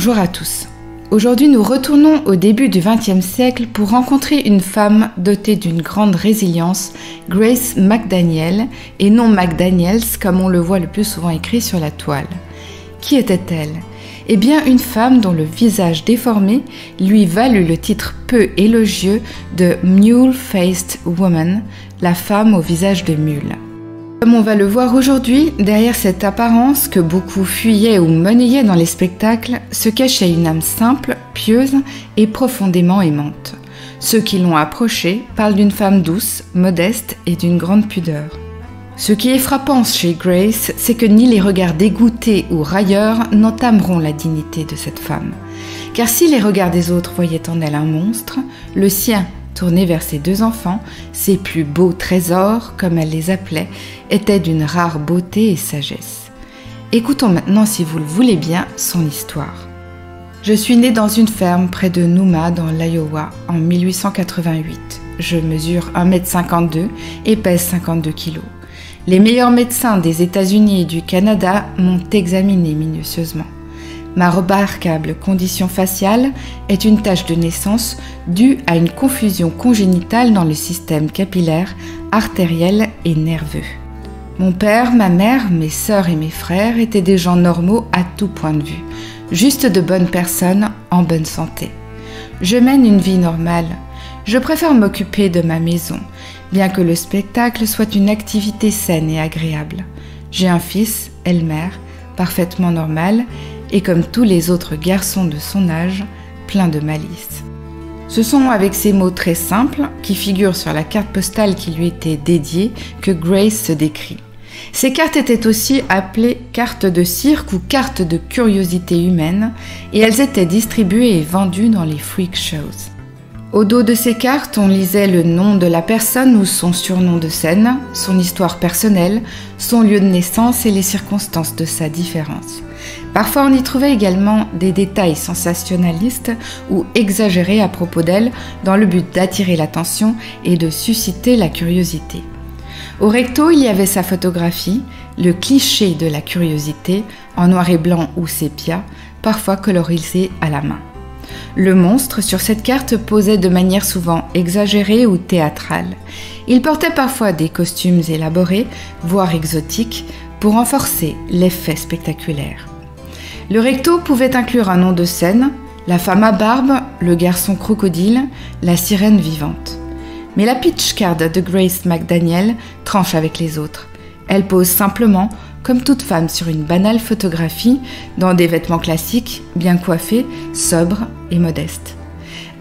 Bonjour à tous. Aujourd'hui, nous retournons au début du XXe siècle pour rencontrer une femme dotée d'une grande résilience, Grace McDaniel, et non McDaniels comme on le voit le plus souvent écrit sur la toile. Qui était-elle ? Eh bien, une femme dont le visage déformé lui valut le titre peu élogieux de Mule-Faced Woman, la femme au visage de mule. Comme on va le voir aujourd'hui, derrière cette apparence que beaucoup fuyaient ou monnayaient dans les spectacles, se cachait une âme simple, pieuse et profondément aimante. Ceux qui l'ont approchée parlent d'une femme douce, modeste et d'une grande pudeur. Ce qui est frappant chez Grace, c'est que ni les regards dégoûtés ou railleurs n'entameront la dignité de cette femme. Car si les regards des autres voyaient en elle un monstre, le sien, tourné vers ses deux enfants, ses plus beaux trésors, comme elle les appelait, étaient d'une rare beauté et sagesse. Écoutons maintenant, si vous le voulez bien, son histoire. Je suis née dans une ferme près de Numa, dans l'Iowa, en 1888. Je mesure 1,52 m et pèse 52 kg. Les meilleurs médecins des États-Unis et du Canada m'ont examinée minutieusement. Ma remarquable condition faciale est une tache de naissance due à une confusion congénitale dans le système capillaire, artériel et nerveux. Mon père, ma mère, mes sœurs et mes frères étaient des gens normaux à tout point de vue, juste de bonnes personnes en bonne santé. Je mène une vie normale. Je préfère m'occuper de ma maison, bien que le spectacle soit une activité saine et agréable. J'ai un fils, Elmer, parfaitement normal, et comme tous les autres garçons de son âge, plein de malice. Ce sont avec ces mots très simples, qui figurent sur la carte postale qui lui était dédiée, que Grace se décrit. Ces cartes étaient aussi appelées cartes de cirque ou cartes de curiosité humaine, et elles étaient distribuées et vendues dans les freak shows. Au dos de ces cartes, on lisait le nom de la personne ou son surnom de scène, son histoire personnelle, son lieu de naissance et les circonstances de sa différence. Parfois, on y trouvait également des détails sensationnalistes ou exagérés à propos d'elle dans le but d'attirer l'attention et de susciter la curiosité. Au recto, il y avait sa photographie, le cliché de la curiosité, en noir et blanc ou sépia, parfois colorisé à la main. Le monstre sur cette carte posait de manière souvent exagérée ou théâtrale. Il portait parfois des costumes élaborés, voire exotiques, pour renforcer l'effet spectaculaire. Le recto pouvait inclure un nom de scène, la femme à barbe, le garçon crocodile, la sirène vivante. Mais la pitch card de Grace McDaniel tranche avec les autres. Elle pose simplement, comme toute femme sur une banale photographie, dans des vêtements classiques, bien coiffés, sobres et modestes.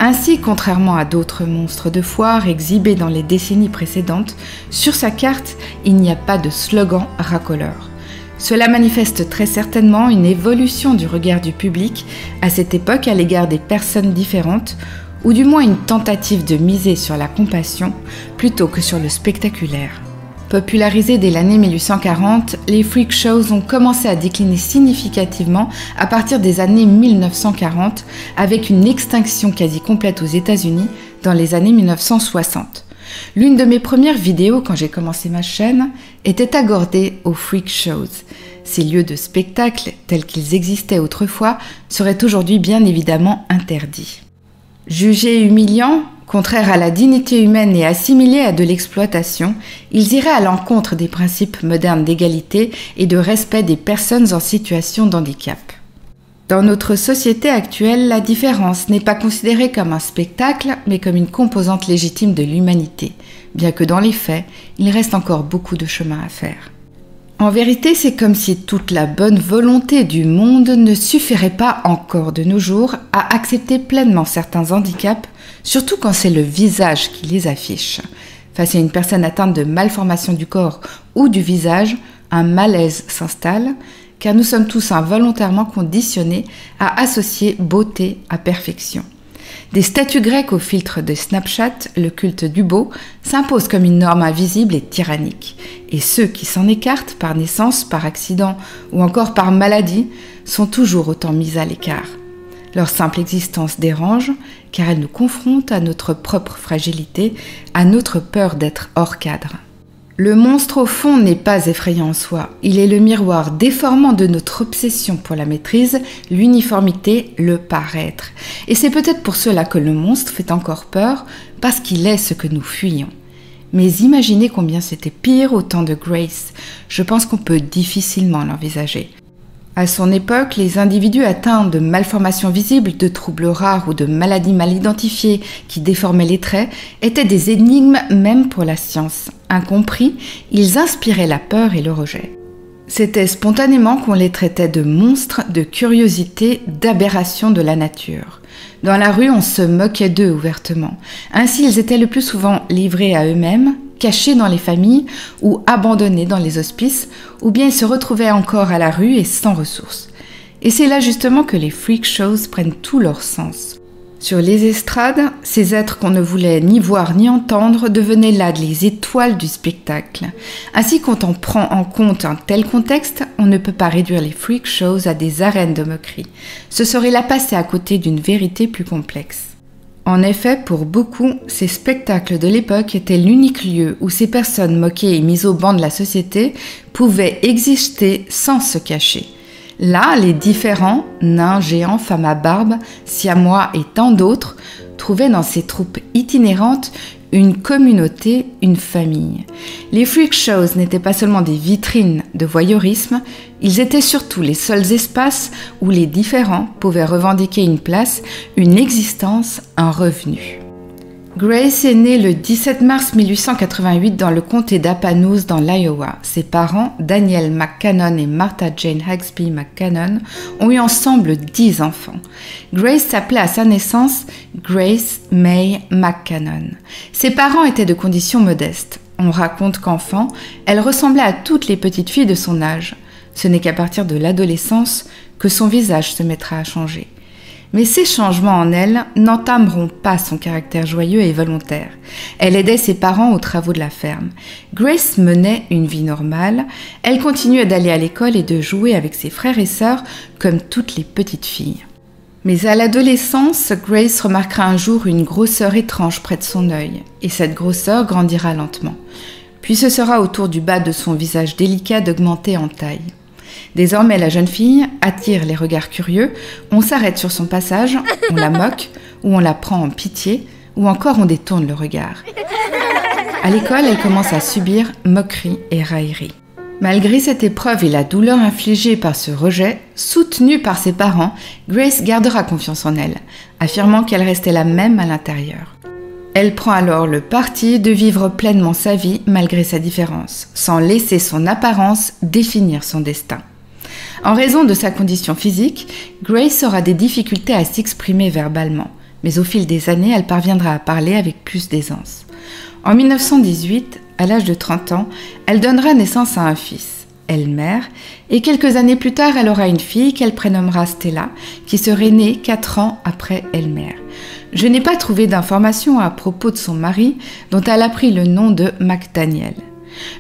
Ainsi, contrairement à d'autres monstres de foire exhibés dans les décennies précédentes, sur sa carte, il n'y a pas de slogan racoleur. Cela manifeste très certainement une évolution du regard du public à cette époque à l'égard des personnes différentes, ou du moins une tentative de miser sur la compassion plutôt que sur le spectaculaire. Popularisés dès l'année 1840, les freak shows ont commencé à décliner significativement à partir des années 1940, avec une extinction quasi complète aux États-Unis dans les années 1960. L'une de mes premières vidéos quand j'ai commencé ma chaîne était accordée aux freak shows. Ces lieux de spectacle, tels qu'ils existaient autrefois, seraient aujourd'hui bien évidemment interdits. Jugés humiliants, contraires à la dignité humaine et assimilés à de l'exploitation, ils iraient à l'encontre des principes modernes d'égalité et de respect des personnes en situation de handicap. Dans notre société actuelle, la différence n'est pas considérée comme un spectacle, mais comme une composante légitime de l'humanité, bien que dans les faits, il reste encore beaucoup de chemin à faire. En vérité, c'est comme si toute la bonne volonté du monde ne suffirait pas encore de nos jours à accepter pleinement certains handicaps, surtout quand c'est le visage qui les affiche. Face à une personne atteinte de malformation du corps ou du visage, un malaise s'installe, car nous sommes tous involontairement conditionnés à associer beauté à perfection. Des statues grecques au filtre de Snapchat, le culte du beau, s'impose comme une norme invisible et tyrannique. Et ceux qui s'en écartent par naissance, par accident ou encore par maladie sont toujours autant mis à l'écart. Leur simple existence dérange car elle nous confronte à notre propre fragilité, à notre peur d'être hors cadre. Le monstre au fond n'est pas effrayant en soi, il est le miroir déformant de notre obsession pour la maîtrise, l'uniformité, le paraître. Et c'est peut-être pour cela que le monstre fait encore peur, parce qu'il est ce que nous fuyons. Mais imaginez combien c'était pire au temps de Grace, je pense qu'on peut difficilement l'envisager. À son époque, les individus atteints de malformations visibles, de troubles rares ou de maladies mal identifiées qui déformaient les traits étaient des énigmes même pour la science. Incompris, ils inspiraient la peur et le rejet. C'était spontanément qu'on les traitait de monstres, de curiosités, d'aberrations de la nature. Dans la rue, on se moquait d'eux ouvertement. Ainsi, ils étaient le plus souvent livrés à eux-mêmes, cachés dans les familles ou abandonnés dans les hospices, ou bien ils se retrouvaient encore à la rue et sans ressources. Et c'est là justement que les freak shows prennent tout leur sens. Sur les estrades, ces êtres qu'on ne voulait ni voir ni entendre devenaient là les étoiles du spectacle. Ainsi, quand on prend en compte un tel contexte, on ne peut pas réduire les freak shows à des arènes de moquerie. Ce serait là passer à côté d'une vérité plus complexe. En effet, pour beaucoup, ces spectacles de l'époque étaient l'unique lieu où ces personnes moquées et mises au banc de la société pouvaient exister sans se cacher. Là, les différents, nains, géants, femmes à barbe, siamois et tant d'autres, trouvaient dans ces troupes itinérantes une communauté, une famille. Les freak shows n'étaient pas seulement des vitrines de voyeurisme, ils étaient surtout les seuls espaces où les différents pouvaient revendiquer une place, une existence, un revenu. Grace est née le 17 mars 1888 dans le comté d'Apanous dans l'Iowa. Ses parents, Daniel McCannon et Martha Jane Haxby McCannon, ont eu ensemble 10 enfants. Grace s'appelait à sa naissance Grace May McCannon. Ses parents étaient de conditions modestes. On raconte qu'enfant, elle ressemblait à toutes les petites filles de son âge. Ce n'est qu'à partir de l'adolescence que son visage se mettra à changer. Mais ces changements en elle n'entameront pas son caractère joyeux et volontaire. Elle aidait ses parents aux travaux de la ferme. Grace menait une vie normale. Elle continuait d'aller à l'école et de jouer avec ses frères et sœurs comme toutes les petites filles. Mais à l'adolescence, Grace remarquera un jour une grosseur étrange près de son œil, et cette grosseur grandira lentement. Puis ce sera au tour du bas de son visage délicat d'augmenter en taille. Désormais, la jeune fille attire les regards curieux, on s'arrête sur son passage, on la moque, ou on la prend en pitié, ou encore on détourne le regard. À l'école, elle commence à subir moqueries et railleries. Malgré cette épreuve et la douleur infligée par ce rejet, soutenue par ses parents, Grace gardera confiance en elle, affirmant qu'elle restait la même à l'intérieur. Elle prend alors le parti de vivre pleinement sa vie malgré sa différence, sans laisser son apparence définir son destin. En raison de sa condition physique, Grace aura des difficultés à s'exprimer verbalement, mais au fil des années, elle parviendra à parler avec plus d'aisance. En 1918, à l'âge de 30 ans, elle donnera naissance à un fils, Elmer, et quelques années plus tard, elle aura une fille qu'elle prénommera Stella, qui serait née 4 ans après Elmer. Je n'ai pas trouvé d'informations à propos de son mari, dont elle a pris le nom de McDaniel.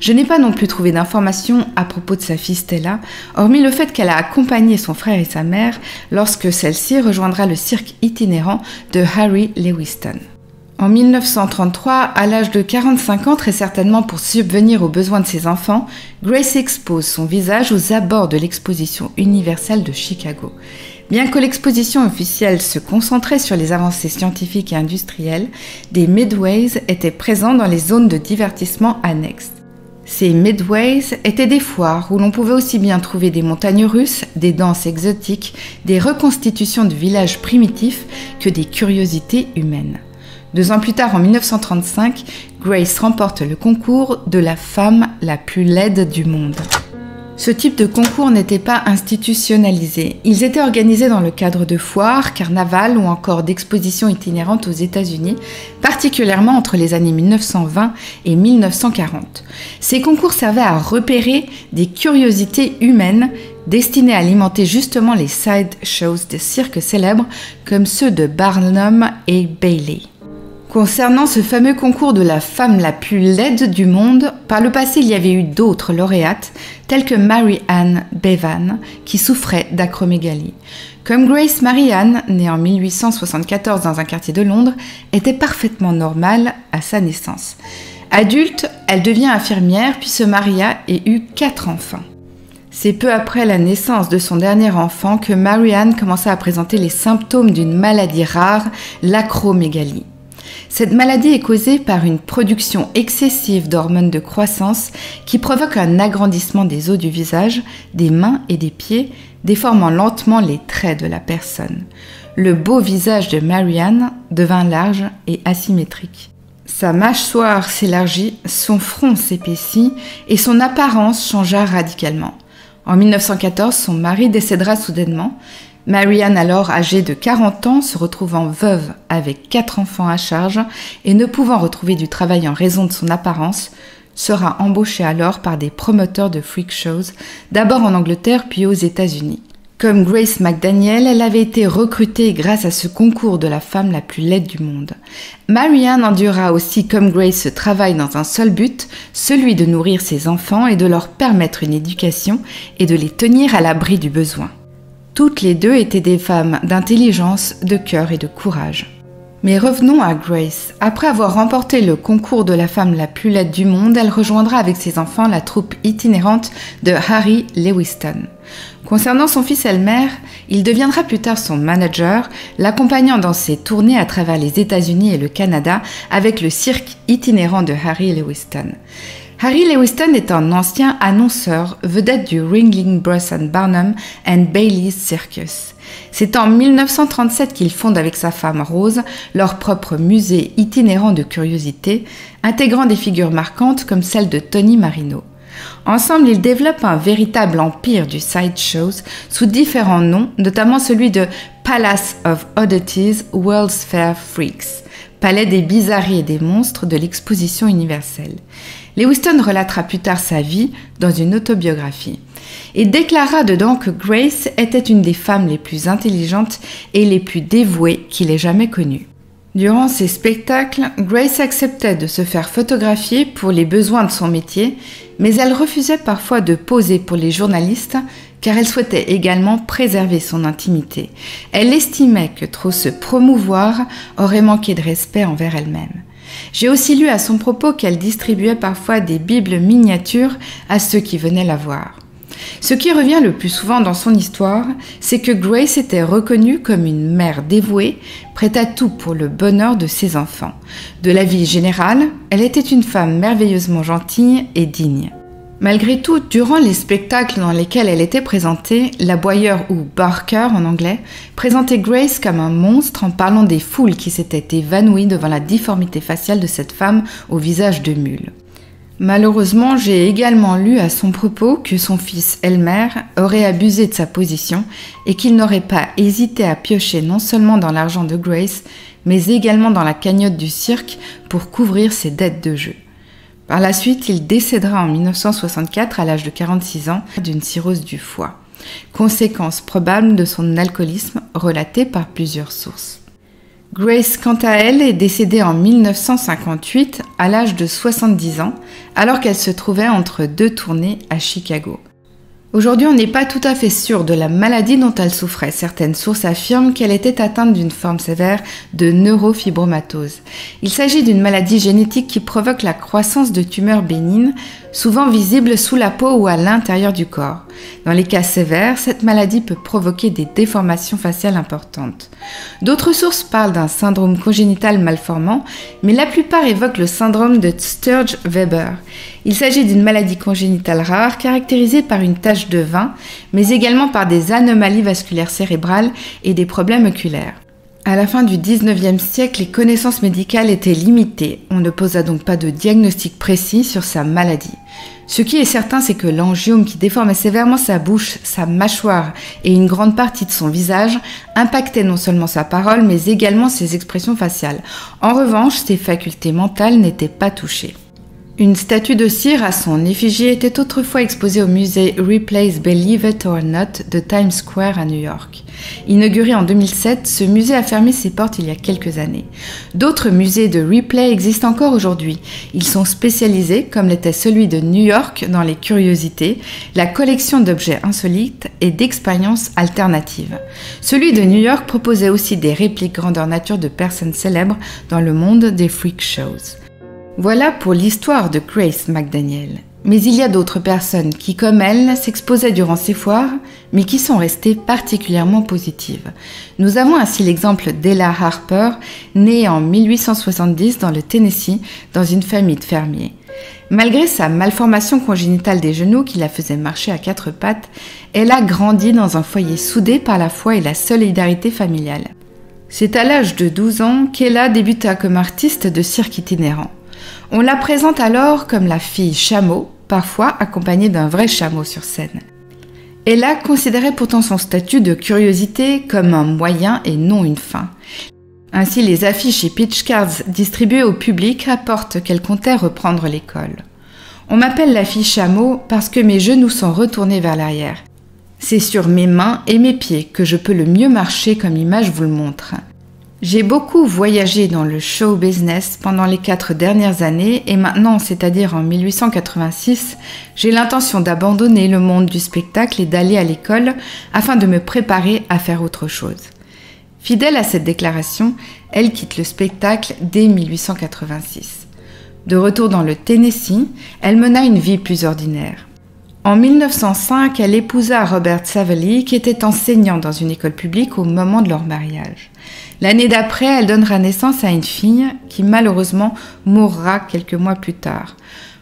Je n'ai pas non plus trouvé d'informations à propos de sa fille Stella, hormis le fait qu'elle a accompagné son frère et sa mère lorsque celle-ci rejoindra le cirque itinérant de Harry Lewiston. En 1933, à l'âge de 45 ans, très certainement pour subvenir aux besoins de ses enfants, Grace expose son visage aux abords de l'exposition universelle de Chicago. Bien que l'exposition officielle se concentrait sur les avancées scientifiques et industrielles, des midways étaient présents dans les zones de divertissement annexes. Ces midways étaient des foires où l'on pouvait aussi bien trouver des montagnes russes, des danses exotiques, des reconstitutions de villages primitifs que des curiosités humaines. 2 ans plus tard, en 1935, Grace remporte le concours de la femme la plus laide du monde. Ce type de concours n'était pas institutionnalisé. Ils étaient organisés dans le cadre de foires, carnavals ou encore d'expositions itinérantes aux États-Unis, particulièrement entre les années 1920 et 1940. Ces concours servaient à repérer des curiosités humaines destinées à alimenter justement les side shows de cirque célèbres comme ceux de Barnum et Bailey. Concernant ce fameux concours de la femme la plus laide du monde, par le passé il y avait eu d'autres lauréates, telles que Mary Ann Bevan, qui souffrait d'acromégalie. Comme Grace, Mary Ann, née en 1874 dans un quartier de Londres, était parfaitement normale à sa naissance. Adulte, elle devient infirmière puis se maria et eut 4 enfants. C'est peu après la naissance de son dernier enfant que Marianne commença à présenter les symptômes d'une maladie rare, l'acromégalie. Cette maladie est causée par une production excessive d'hormones de croissance qui provoque un agrandissement des os du visage, des mains et des pieds, déformant lentement les traits de la personne. Le beau visage de Marianne devint large et asymétrique. Sa mâchoire s'élargit, son front s'épaissit et son apparence changea radicalement. En 1914, son mari décédera soudainement. Marianne, alors âgée de 40 ans, se retrouvant veuve avec 4 enfants à charge et ne pouvant retrouver du travail en raison de son apparence, sera embauchée alors par des promoteurs de freak shows, d'abord en Angleterre puis aux États-Unis. Comme Grace McDaniel, elle avait été recrutée grâce à ce concours de la femme la plus laide du monde. Marianne endura aussi comme Grace ce travail dans un seul but, celui de nourrir ses enfants et de leur permettre une éducation et de les tenir à l'abri du besoin. Toutes les deux étaient des femmes d'intelligence, de cœur et de courage. Mais revenons à Grace. Après avoir remporté le concours de la femme la plus laide du monde, elle rejoindra avec ses enfants la troupe itinérante de Harry Lewiston. Concernant son fils Elmer, il deviendra plus tard son manager, l'accompagnant dans ses tournées à travers les États-Unis et le Canada avec le cirque itinérant de Harry Lewiston. Harry Lewiston est un ancien annonceur, vedette du Ringling Bros Barnum and Bailey's Circus. C'est en 1937 qu'il fonde avec sa femme Rose leur propre musée itinérant de curiosités, intégrant des figures marquantes comme celle de Tony Marino. Ensemble, ils développent un véritable empire du sideshows sous différents noms, notamment celui de Palace of Oddities World's Fair Freaks, palais des bizarreries et des monstres de l'exposition universelle. Lewiston relatera plus tard sa vie dans une autobiographie et déclara dedans que Grace était une des femmes les plus intelligentes et les plus dévouées qu'il ait jamais connues. Durant ces spectacles, Grace acceptait de se faire photographier pour les besoins de son métier, mais elle refusait parfois de poser pour les journalistes car elle souhaitait également préserver son intimité. Elle estimait que trop se promouvoir aurait manqué de respect envers elle-même. J'ai aussi lu à son propos qu'elle distribuait parfois des bibles miniatures à ceux qui venaient la voir. Ce qui revient le plus souvent dans son histoire, c'est que Grace était reconnue comme une mère dévouée, prête à tout pour le bonheur de ses enfants. De la vie générale, elle était une femme merveilleusement gentille et digne. Malgré tout, durant les spectacles dans lesquels elle était présentée, l'aboyeur ou barker en anglais présentait Grace comme un monstre en parlant des foules qui s'étaient évanouies devant la difformité faciale de cette femme au visage de mule. Malheureusement, j'ai également lu à son propos que son fils Elmer aurait abusé de sa position et qu'il n'aurait pas hésité à piocher non seulement dans l'argent de Grace, mais également dans la cagnotte du cirque pour couvrir ses dettes de jeu. Par la suite, il décédera en 1964 à l'âge de 46 ans d'une cirrhose du foie, conséquence probable de son alcoolisme relatée par plusieurs sources. Grace, quant à elle, est décédée en 1958 à l'âge de 70 ans, alors qu'elle se trouvait entre 2 tournées à Chicago. Aujourd'hui, on n'est pas tout à fait sûr de la maladie dont elle souffrait. Certaines sources affirment qu'elle était atteinte d'une forme sévère de neurofibromatose. Il s'agit d'une maladie génétique qui provoque la croissance de tumeurs bénignes, souvent visibles sous la peau ou à l'intérieur du corps. Dans les cas sévères, cette maladie peut provoquer des déformations faciales importantes. D'autres sources parlent d'un syndrome congénital malformant, mais la plupart évoquent le syndrome de Sturge-Weber. Il s'agit d'une maladie congénitale rare caractérisée par une tache de vin, mais également par des anomalies vasculaires cérébrales et des problèmes oculaires. À la fin du 19e siècle, les connaissances médicales étaient limitées. On ne posa donc pas de diagnostic précis sur sa maladie. Ce qui est certain, c'est que l'angiome qui déformait sévèrement sa bouche, sa mâchoire et une grande partie de son visage impactait non seulement sa parole, mais également ses expressions faciales. En revanche, ses facultés mentales n'étaient pas touchées. Une statue de cire à son effigie était autrefois exposée au musée Ripley's Believe It or Not de Times Square à New York. Inauguré en 2007, ce musée a fermé ses portes il y a quelques années. D'autres musées de Ripley existent encore aujourd'hui. Ils sont spécialisés, comme l'était celui de New York, dans les curiosités, la collection d'objets insolites et d'expériences alternatives. Celui de New York proposait aussi des répliques grandeur nature de personnes célèbres dans le monde des freak shows. Voilà pour l'histoire de Grace McDaniel. Mais il y a d'autres personnes qui, comme elle, s'exposaient durant ces foires, mais qui sont restées particulièrement positives. Nous avons ainsi l'exemple d'Ella Harper, née en 1870 dans le Tennessee, dans une famille de fermiers. Malgré sa malformation congénitale des genoux qui la faisait marcher à quatre pattes, elle a grandi dans un foyer soudé par la foi et la solidarité familiale. C'est à l'âge de 12 ans qu'Ella débuta comme artiste de cirque itinérant. On la présente alors comme la fille chameau, parfois accompagnée d'un vrai chameau sur scène. Ella considérait pourtant son statut de curiosité comme un moyen et non une fin. Ainsi, les affiches et pitch cards distribuées au public rapportent qu'elle comptait reprendre l'école. On m'appelle la fille chameau parce que mes genoux sont retournés vers l'arrière. C'est sur mes mains et mes pieds que je peux le mieux marcher comme l'image vous le montre. J'ai beaucoup voyagé dans le show business pendant les 4 dernières années et maintenant, c'est-à-dire en 1886, j'ai l'intention d'abandonner le monde du spectacle et d'aller à l'école afin de me préparer à faire autre chose. Fidèle à cette déclaration, elle quitte le spectacle dès 1886. De retour dans le Tennessee, elle mena une vie plus ordinaire. En 1905, elle épousa Robert Savelli, qui était enseignant dans une école publique au moment de leur mariage. L'année d'après, elle donnera naissance à une fille qui malheureusement mourra quelques mois plus tard.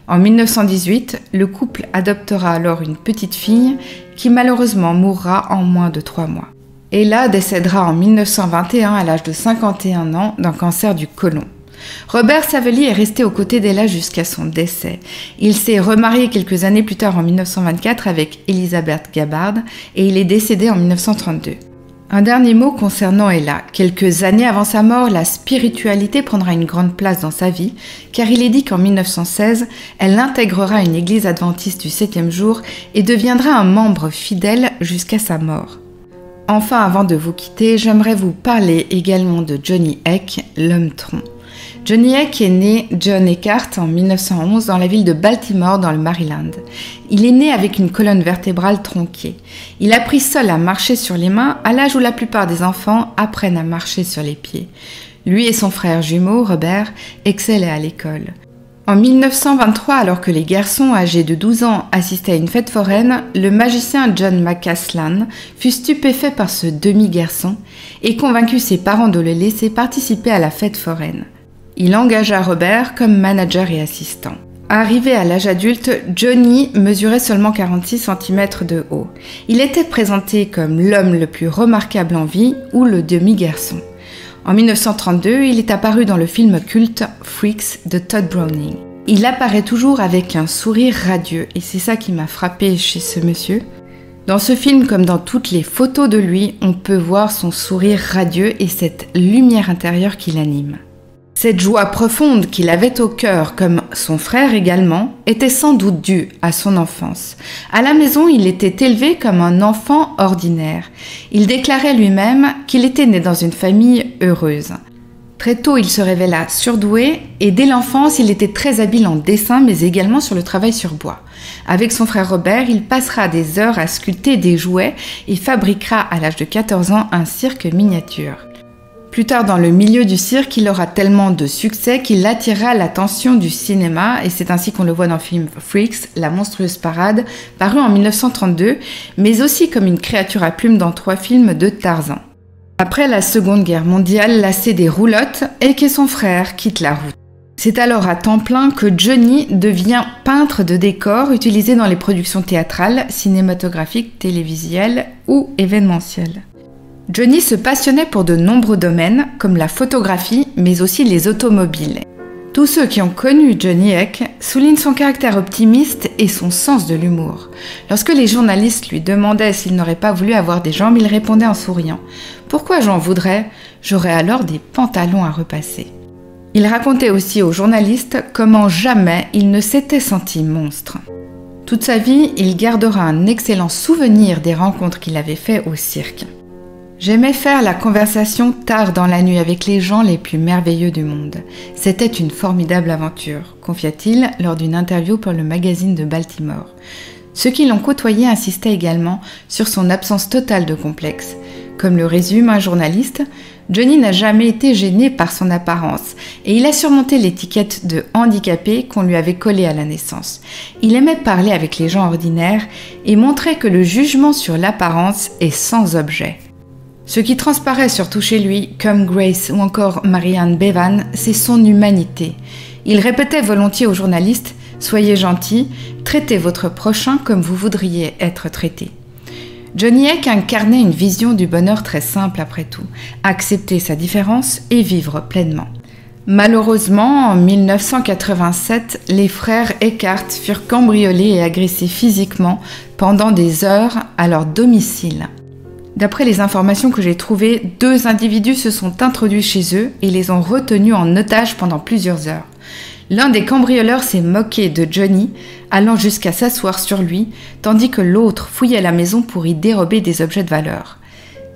En 1918, le couple adoptera alors une petite fille qui malheureusement mourra en moins de 3 mois. Ella décédera en 1921 à l'âge de 51 ans d'un cancer du côlon. Robert Savelli est resté aux côtés d'Ella jusqu'à son décès. Il s'est remarié quelques années plus tard en 1924 avec Elizabeth Gabbard et il est décédé en 1932. Un dernier mot concernant Ella. Quelques années avant sa mort, la spiritualité prendra une grande place dans sa vie, car il est dit qu'en 1916, elle intégrera une église adventiste du 7e jour et deviendra un membre fidèle jusqu'à sa mort. Enfin, avant de vous quitter, j'aimerais vous parler également de Johnny Eck, l'homme tronc. Johnny Eck est né John Eckart en 1911 dans la ville de Baltimore dans le Maryland. Il est né avec une colonne vertébrale tronquée. Il apprit seul à marcher sur les mains à l'âge où la plupart des enfants apprennent à marcher sur les pieds. Lui et son frère jumeau, Robert, excellaient à l'école. En 1923, alors que les garçons âgés de 12 ans assistaient à une fête foraine, le magicien John McCaslan fut stupéfait par ce demi-garçon et convaincu ses parents de le laisser participer à la fête foraine. Il engagea Robert comme manager et assistant. Arrivé à l'âge adulte, Johnny mesurait seulement 46 cm de haut. Il était présenté comme l'homme le plus remarquable en vie ou le demi-garçon. En 1932, il est apparu dans le film culte Freaks de Todd Browning. Il apparaît toujours avec un sourire radieux et c'est ça qui m'a frappé chez ce monsieur. Dans ce film, comme dans toutes les photos de lui, on peut voir son sourire radieux et cette lumière intérieure qui l'anime. Cette joie profonde qu'il avait au cœur, comme son frère également, était sans doute due à son enfance. À la maison, il était élevé comme un enfant ordinaire. Il déclarait lui-même qu'il était né dans une famille heureuse. Très tôt, il se révéla surdoué et dès l'enfance, il était très habile en dessin mais également sur le travail sur bois. Avec son frère Robert, il passera des heures à sculpter des jouets et fabriquera à l'âge de 14 ans un cirque miniature. Plus tard dans le milieu du cirque, il aura tellement de succès qu'il attirera l'attention du cinéma et c'est ainsi qu'on le voit dans le film Freaks, la monstrueuse parade, paru en 1932, mais aussi comme une créature à plumes dans 3 films de Tarzan. Après la Seconde Guerre mondiale, lassé des roulottes, Eck et son frère quittent la route. C'est alors à temps plein que Johnny devient peintre de décors utilisé dans les productions théâtrales, cinématographiques, télévisuelles ou événementielles. Johnny se passionnait pour de nombreux domaines, comme la photographie, mais aussi les automobiles. Tous ceux qui ont connu Johnny Eck soulignent son caractère optimiste et son sens de l'humour. Lorsque les journalistes lui demandaient s'il n'aurait pas voulu avoir des jambes, il répondait en souriant « Pourquoi j'en voudrais ? J'aurais alors des pantalons à repasser ». Il racontait aussi aux journalistes comment jamais il ne s'était senti monstre. Toute sa vie, il gardera un excellent souvenir des rencontres qu'il avait faites au cirque. J'aimais faire la conversation tard dans la nuit avec les gens les plus merveilleux du monde. C'était une formidable aventure, confia-t-il lors d'une interview pour le magazine de Baltimore. Ceux qui l'ont côtoyé insistaient également sur son absence totale de complexe. Comme le résume un journaliste, Johnny n'a jamais été gêné par son apparence et il a surmonté l'étiquette de handicapé qu'on lui avait collée à la naissance. Il aimait parler avec les gens ordinaires et montrer que le jugement sur l'apparence est sans objet. Ce qui transparaît surtout chez lui, comme Grace ou encore Marianne Bevan, c'est son humanité. Il répétait volontiers aux journalistes « Soyez gentils, traitez votre prochain comme vous voudriez être traité ». Johnny Heck incarnait une vision du bonheur très simple après tout, accepter sa différence et vivre pleinement. Malheureusement, en 1987, les frères Eckhardt furent cambriolés et agressés physiquement pendant des heures à leur domicile. D'après les informations que j'ai trouvées, 2 individus se sont introduits chez eux et les ont retenus en otage pendant plusieurs heures. L'un des cambrioleurs s'est moqué de Johnny, allant jusqu'à s'asseoir sur lui, tandis que l'autre fouillait la maison pour y dérober des objets de valeur.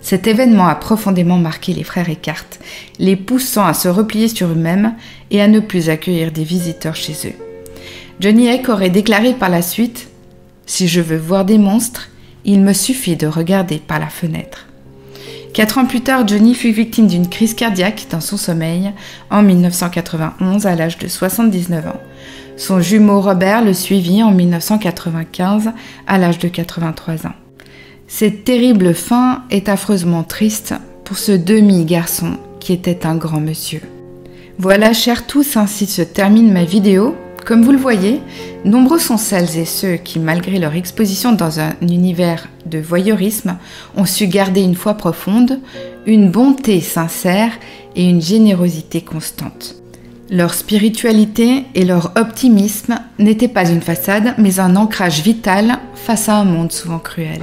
Cet événement a profondément marqué les frères Eckhardt, les poussant à se replier sur eux-mêmes et à ne plus accueillir des visiteurs chez eux. Johnny Heck aurait déclaré par la suite « Si je veux voir des monstres, il me suffit de regarder par la fenêtre ». 4 ans plus tard, Johnny fut victime d'une crise cardiaque dans son sommeil en 1991 à l'âge de 79 ans. Son jumeau Robert le suivit en 1995 à l'âge de 83 ans. Cette terrible fin est affreusement triste pour ce demi-garçon qui était un grand monsieur. Voilà, chers tous, ainsi se termine ma vidéo. Comme vous le voyez, nombreux sont celles et ceux qui, malgré leur exposition dans un univers de voyeurisme, ont su garder une foi profonde, une bonté sincère et une générosité constante. Leur spiritualité et leur optimisme n'étaient pas une façade, mais un ancrage vital face à un monde souvent cruel.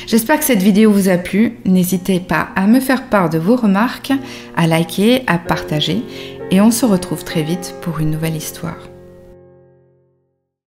J'espère que cette vidéo vous a plu. N'hésitez pas à me faire part de vos remarques, à liker, à partager, et on se retrouve très vite pour une nouvelle histoire.